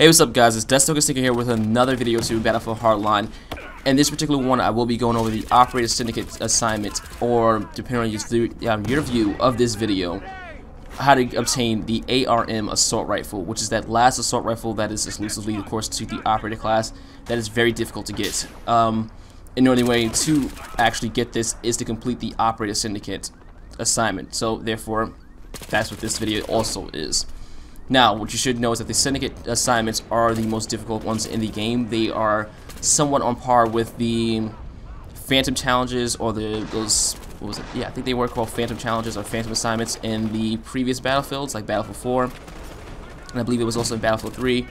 Hey, what's up guys, it's Syndicate here with another video to Battlefield Hardline. In this particular one, I will be going over the Operator Syndicate assignment, or depending on your view of this video, how to obtain the ARM assault rifle, which is that last assault rifle that is exclusively, of course, to the Operator class. That is very difficult to get. And the only way to actually get this is to complete the Operator Syndicate assignment. So therefore, that's what this video also is. Now, what you should know is that the Syndicate assignments are the most difficult ones in the game. They are somewhat on par with the Phantom challenges, or those, what was it? Yeah, I think they were called Phantom challenges or Phantom assignments in the previous Battlefields, like Battlefield 4, and I believe it was also in Battlefield 3.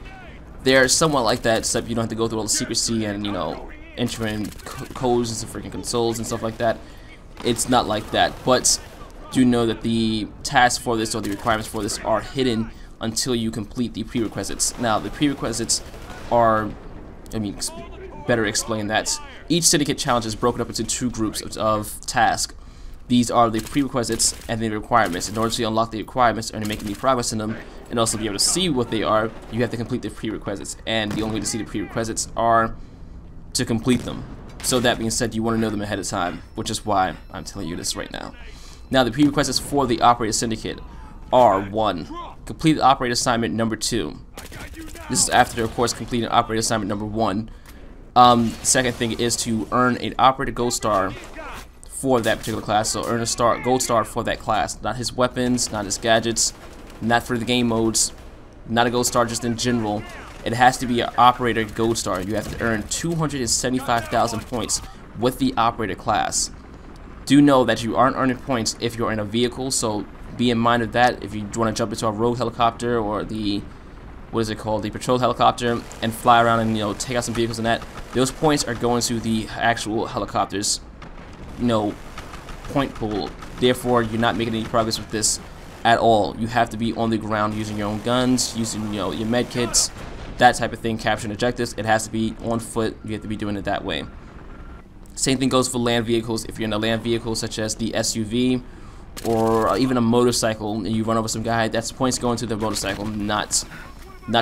They're somewhat like that, except you don't have to go through all the secrecy and, you know, entering codes and freaking consoles and stuff like that. It's not like that, but do know that the tasks for this, or the requirements for this, are hidden until you complete the prerequisites. Now, the prerequisites are, better explain that. Each Syndicate challenge is broken up into two groups of tasks. These are the prerequisites and the requirements. In order to unlock the requirements and to make any progress in them, and also be able to see what they are, you have to complete the prerequisites. And the only way to see the prerequisites are to complete them. So that being said, you want to know them ahead of time, which is why I'm telling you this right now. Now, the prerequisites for the Operator Syndicate are: 1. Complete Operator Assignment number 2. This is after, of course, completing Operator Assignment number 1. Second thing is to earn an Operator Gold Star for that particular class. So earn a Gold Star for that class. Not his weapons, not his gadgets, not for the game modes, not a Gold Star just in general. It has to be an Operator Gold Star. You have to earn 275,000 points with the Operator class. Do know that you aren't earning points if you're in a vehicle, so be in mind of that. If you want to jump into a rogue helicopter, or the, what is it called, the patrol helicopter, and fly around and, you know, take out some vehicles and that, those points are going to the actual helicopters, you know, point pool. Therefore, you're not making any progress with this at all. You have to be on the ground using your own guns, using, you know, your med kits, that type of thing, capturing objectives. It has to be on foot. You have to be doing it that way. Same thing goes for land vehicles. If you're in a land vehicle such as the SUV, or even a motorcycle, and you run over some guy, that's points going to the motorcycle, not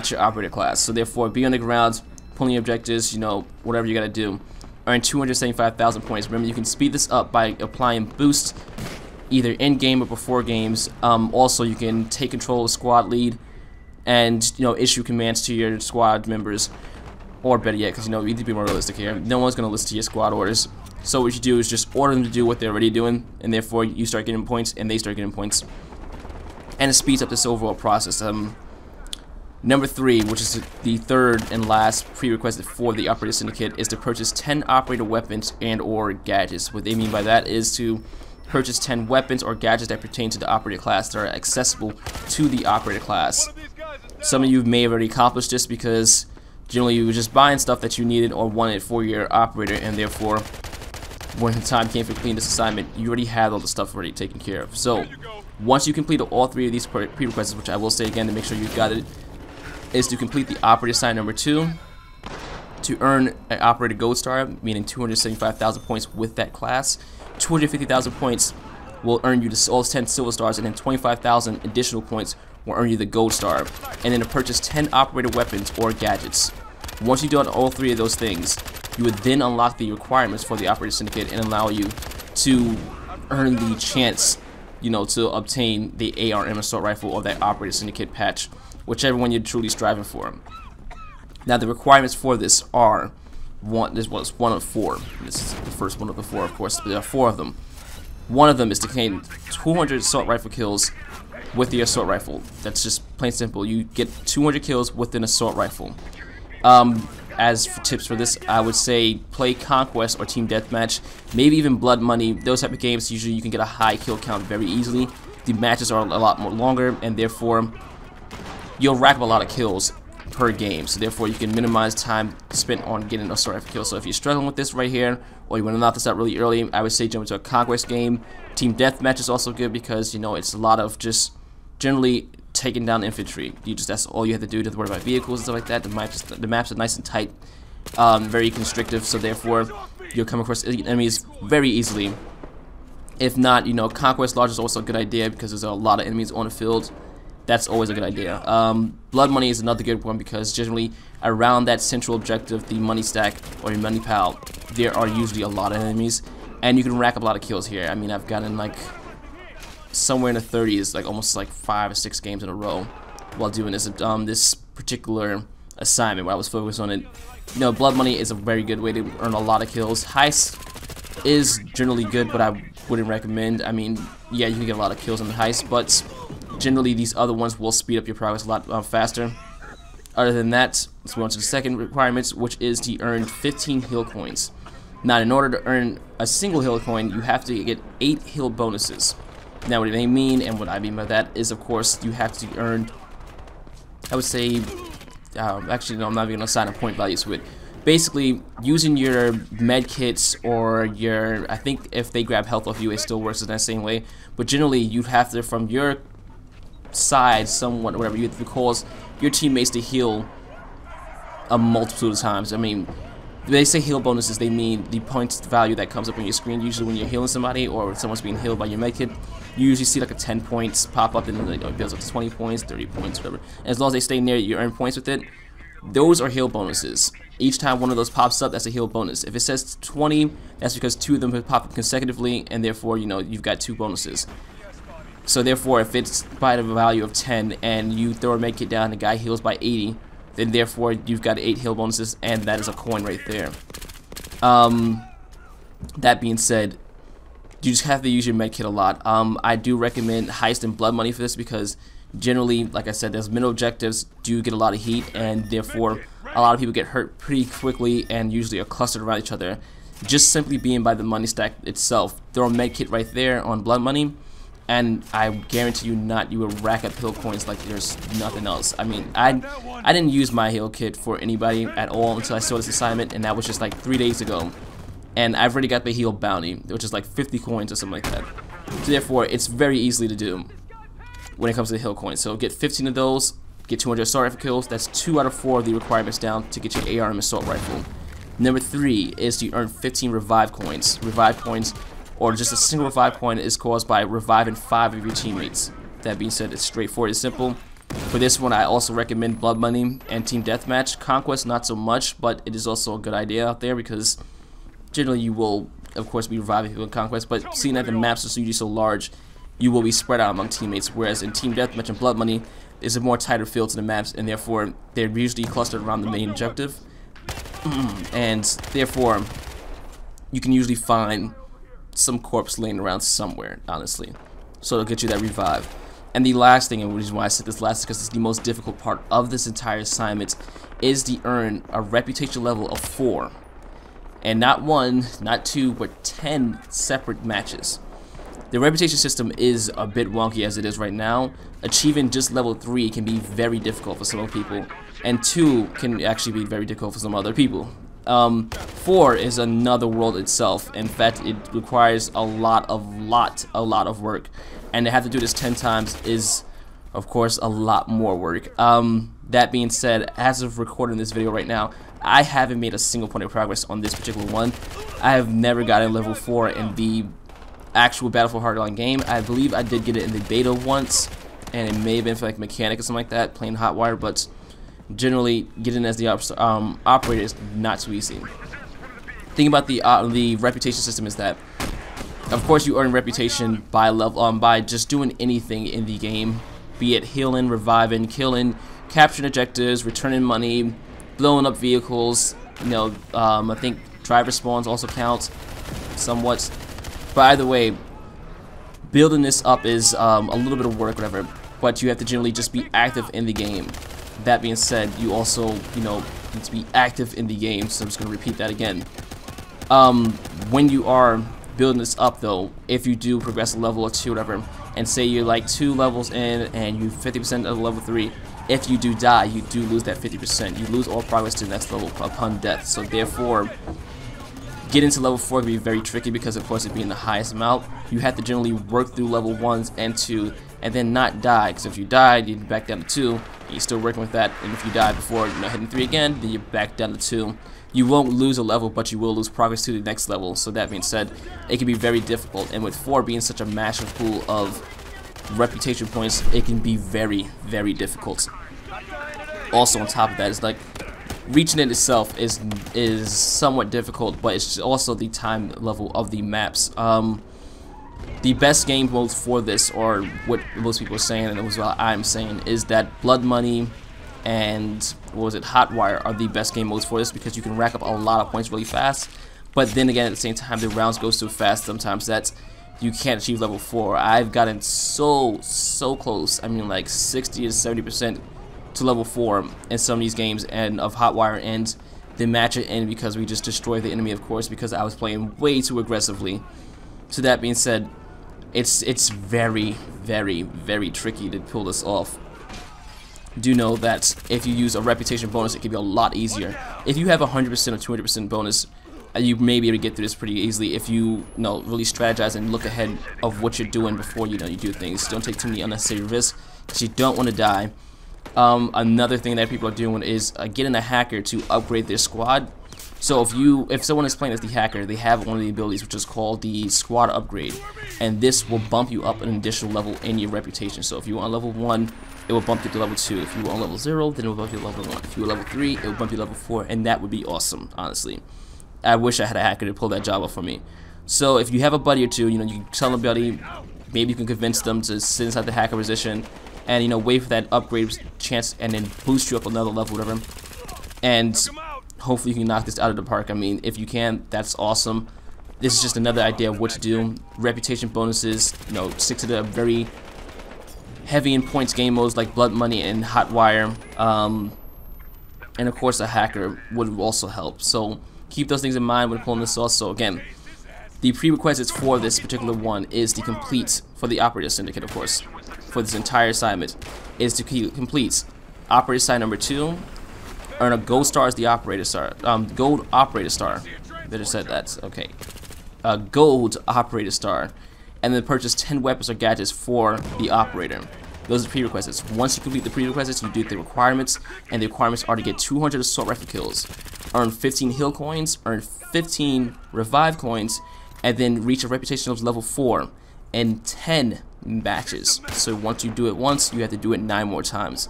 your Operator class. So therefore, be on the ground, pulling your objectives, you know, whatever you gotta do. Earn 275,000 points. Remember, you can speed this up by applying boost either in game or before games. Also, you can take control of squad lead and, you know, issue commands to your squad members, or better yet, because, you know, you need to be more realistic here, no one's gonna listen to your squad orders. So what you do is just order them to do what they're already doing, and therefore you start getting points and they start getting points, and it speeds up this overall process. Number 3, which is the third and last prerequisite for the Operator Syndicate, is to purchase 10 Operator weapons and or gadgets. What they mean by that is to purchase 10 weapons or gadgets that pertain to the Operator class that are accessible to the Operator class. Some of you may have already accomplished this because generally you were just buying stuff that you needed or wanted for your Operator, and therefore when the time came for completing this assignment, you already had all the stuff already taken care of. So once you complete all 3 of these prerequisites, which I will say again to make sure you got it, is to complete the Operator Assignment number 2, to earn an Operator Gold Star, meaning 275,000 points with that class. 250,000 points will earn you all 10 Silver Stars, and then 25,000 additional points will earn you the Gold Star. And then to purchase 10 Operator weapons or gadgets. Once you've done all 3 of those things, you would then unlock the requirements for the Operator Syndicate and allow you to earn the chance, you know, to obtain the ARM assault rifle or that Operator Syndicate patch, whichever one you're truly striving for. Now, the requirements for this are this was 1 of 4. This is the first one of the 4, of course, but there are 4 of them. One of them is to gain 200 assault rifle kills with the assault rifle. That's just plain simple. You get 200 kills with an assault rifle. As for tips for this, I would say play Conquest or Team Deathmatch, maybe even Blood Money. Those type of games, usually you can get a high kill count very easily. The matches are a lot more longer, and therefore you'll rack up a lot of kills per game. So therefore you can minimize time spent on getting an assault rifle kill. So if you're struggling with this right here, or you want to knock this out really early, I would say jump into a Conquest game. Team Deathmatch is also good because, you know, it's a lot of just generally taking down infantry. That's all you have to do to worry about vehicles and stuff like that. The maps are nice and tight, very constrictive, so therefore you'll come across enemies very easily. If not, you know, Conquest Lodge is also a good idea because there's a lot of enemies on the field that's always a good idea. Blood money is another good one because generally around that central objective, the money stack or your money pal, there are usually a lot of enemies, and you can rack up a lot of kills here. I mean, I've gotten like somewhere in the 30s, like almost like 5 or 6 games in a row while doing this this particular assignment where I was focused on it. You know, blood money is a very good way to earn a lot of kills. Heist is generally good, but I wouldn't recommend. I mean, yeah, you can get a lot of kills in the heist, but generally these other ones will speed up your progress a lot faster. Other than that, let's move on to the second requirement, which is to earn 15 heal coins. Now, in order to earn a single heal coin, you have to get 8 heal bonuses. Now, what they mean, and what I mean by that, is of course you have to earn, I would say, actually no, I'm not even going to assign a point value to it. Basically, using your med kits or your, I think if they grab health off you, it still works in that same way. But generally, you have to, from your side, somewhat, whatever, you have to cause your teammates to heal a multitude of times. I mean, they say heal bonuses, they mean the points value that comes up on your screen. Usually when you're healing somebody or someone's being healed by your medkit, you usually see like a 10 points pop up, and then it builds up to 20 points, 30 points, whatever. And as long as they stay near you, earn points with it. Those are heal bonuses. Each time one of those pops up, that's a heal bonus. If it says 20, that's because 2 of them have popped up consecutively, and therefore, you know, you've got 2 bonuses. So therefore, if it's by the value of 10 and you throw a medkit down, the guy heals by 80, then therefore you've got 8 heal bonuses, and that is a coin right there. That being said, you just have to use your medkit a lot. I do recommend heist and blood money for this because generally, like I said, those middle objectives do get a lot of heat, and therefore a lot of people get hurt pretty quickly and usually are clustered around each other. Just simply being by the money stack itself, throw a medkit right there on blood money, and I guarantee you you will rack up heal coins like there's nothing else. I mean, I didn't use my heal kit for anybody at all until I saw this assignment, and that was just like 3 days ago. And I've already got the heal bounty, which is like 50 coins or something like that. So therefore, it's very easily to do when it comes to the heal coins. So get 15 of those, get 200 assault rifle kills. That's 2 out of 4 of the requirements down to get your AR and assault rifle. Number 3 is to earn 15 revive coins. Revive coins, or just a single revive coin, is caused by reviving 5 of your teammates. That being said, it's straightforward and simple. For this one, I also recommend blood money and team deathmatch. Conquest, not so much, but it is also a good idea out there because generally you will, of course, be reviving people in Conquest, but seeing that the maps are usually so large, you will be spread out among teammates, whereas in Team Deathmatch and Blood Money, there's a more tighter feel to the maps, and therefore, they're usually clustered around the main objective, and therefore, you can usually find some corpse laying around somewhere, honestly, so it'll get you that revive. And the last thing, and the reason why I said this last is because it's the most difficult part of this entire assignment, is to earn a reputation level of 4. And not 1, not 2, but 10 separate matches. The reputation system is a bit wonky as it is right now. Achieving just level 3 can be very difficult for some people, and 2 can actually be very difficult for some other people. 4 is another world itself. In fact, it requires a lot of work, and to have to do this 10 times is, of course, a lot more work. That being said, as of recording this video right now, I haven't made a single point of progress on this particular one. I have never gotten level 4 in the actual Battlefield Hardline game. I believe I did get it in the beta once, and it may have been for like mechanic or something like that, playing Hotwire, but generally getting as the operator is not too easy. The thing about the reputation system is that, of course, you earn reputation by level by just doing anything in the game, be it healing, reviving, killing, capturing objectives, returning money, blowing up vehicles. You know, I think driver spawns also count somewhat. By the way, building this up is a little bit of work, whatever, but you have to generally just be active in the game. That being said, you also, you know, need to be active in the game, so I'm just going to repeat that again. When you are building this up, though, if you do progress a level or 2, whatever, and say you're like 2 levels in and you 50% of level 3, if you do die, you do lose that 50%. You lose all progress to the next level upon death. So therefore, getting to level 4 can be very tricky because, of course, it being the highest amount, you have to generally work through level 1s and 2 and then not die. Because if you died, you're back down to 2, and you're still working with that. And if you die before, you know, hitting 3 again, then you're back down to 2. You won't lose a level, but you will lose progress to the next level. So that being said, it can be very difficult. And with 4 being such a massive pool of reputation points, it can be very, very difficult. Also, on top of that, it's like reaching it itself is somewhat difficult, but it's also the time level of the maps. The best game modes for this, or what most people are saying, and it was what I'm saying, is that Blood Money and what was it, Hotwire are the best game modes for this, because you can rack up a lot of points really fast. But then again, at the same time, the rounds go so fast sometimes that you can't achieve level 4. I've gotten so close. I mean, like 60 to 70% to level 4 in some of these games, and of Hotwire, and the match it end because we just destroyed the enemy, of course, because I was playing way too aggressively. So that being said, it's very, very, very tricky to pull this off. Do know that if you use a reputation bonus, it can be a lot easier. If you have 100% or 200% bonus, you may be able to get through this pretty easily if you really strategize and look ahead of what you're doing before you do things. Don't take too many unnecessary risks, because you don't want to die. Another thing that people are doing is getting a hacker to upgrade their squad. So if someone is playing as the hacker, they have one of the abilities which is called the squad upgrade, and this will bump you up an additional level in your reputation. So if you want level 1, it will bump you to level 2. If you want level 0, then it will bump you to level 1. If you want level 3, it will bump you to level 4, and that would be awesome, honestly. I wish I had a hacker to pull that job up for me. So if you have a buddy or two, you can tell a buddy, maybe you can convince them to sit inside the hacker position, and wait for that upgrade chance, and then boost you up another level, whatever. And hopefully you can knock this out of the park. I mean, if you can, that's awesome. This is just another idea of what to do. Reputation bonuses, stick to the very heavy in points game modes like Blood Money and Hotwire. And of course a hacker would also help. So keep those things in mind when pulling this off. So again, the prerequisites for this particular one is to complete, for the Operator Syndicate, of course, for this entire assignment, is to complete Operator Side number 2, earn a gold star as the Operator Star, gold Operator Star. Better said that. Okay, gold Operator Star, and then purchase 10 weapons or gadgets for the Operator. Those are the prerequisites. Once you complete the prerequisites, you do the requirements, and the requirements are to get 200 assault rifle kills, earn 15 heal coins, earn 15 revive coins, and then reach a reputation of level 4 in 10 matches. So once you do it once, you have to do it 9 more times.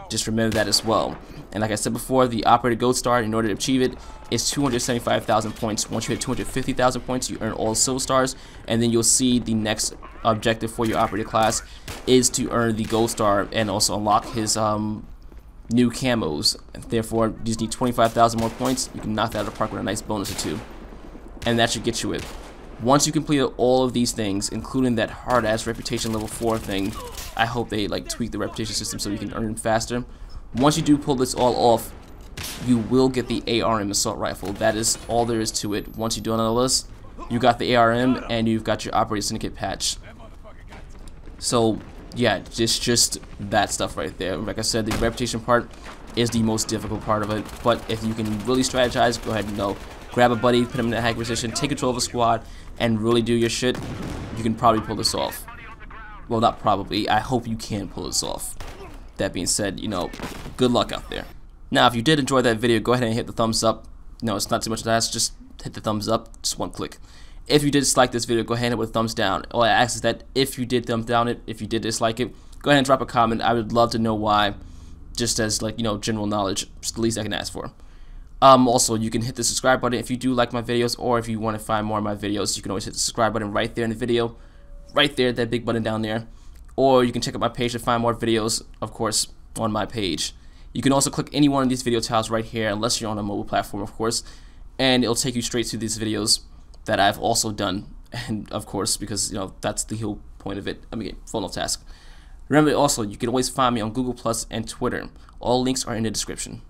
Just remember that as well. And like I said before, the Operator Gold Star, in order to achieve it, is 275,000 points. Once you hit 250,000 points, you earn all Silver Stars, and then you'll see the next objective for your Operator class is to earn the Gold Star and also unlock his new camos. Therefore, you just need 25,000 more points. You can knock that out of the park with a nice bonus or 2. And that should get you it. Once you complete all of these things, including that hard-ass reputation level 4 thing, I hope they tweak the reputation system so you can earn faster. Once you do pull this all off, you will get the ARM assault rifle. That is all there is to it. Once you do all this, you got the ARM and you've got your Operator Syndicate patch. So yeah, just that stuff right there. Like I said, the reputation part is the most difficult part of it, but if you can really strategize, go ahead and grab a buddy, put him in a hack position, take control of a squad, and really do your shit, you can probably pull this off. Well, not probably, I hope you can pull this off. That being said, good luck out there. Now, if you did enjoy that video, go ahead and hit the thumbs up. No, it's not too much to ask, just hit the thumbs up, just one click. If you did dislike this video, go ahead and hit with a thumbs down. All I ask is that if you did thumb down it, if you did dislike it, go ahead and drop a comment. I would love to know why, just as general knowledge, it's the least I can ask for. Also, you can hit the subscribe button if you do like my videos, or if you want to find more of my videos, you can always hit the subscribe button right there in the video, right there, that big button down there. Or you can check out my page to find more videos, of course, on my page. You can also click any one of these video tiles right here, unless you're on a mobile platform, of course, and it'll take you straight to these videos that I've also done, and of course, because that's the whole point of it. I mean, full of task. Remember, also, you can always find me on Google Plus and Twitter. All links are in the description.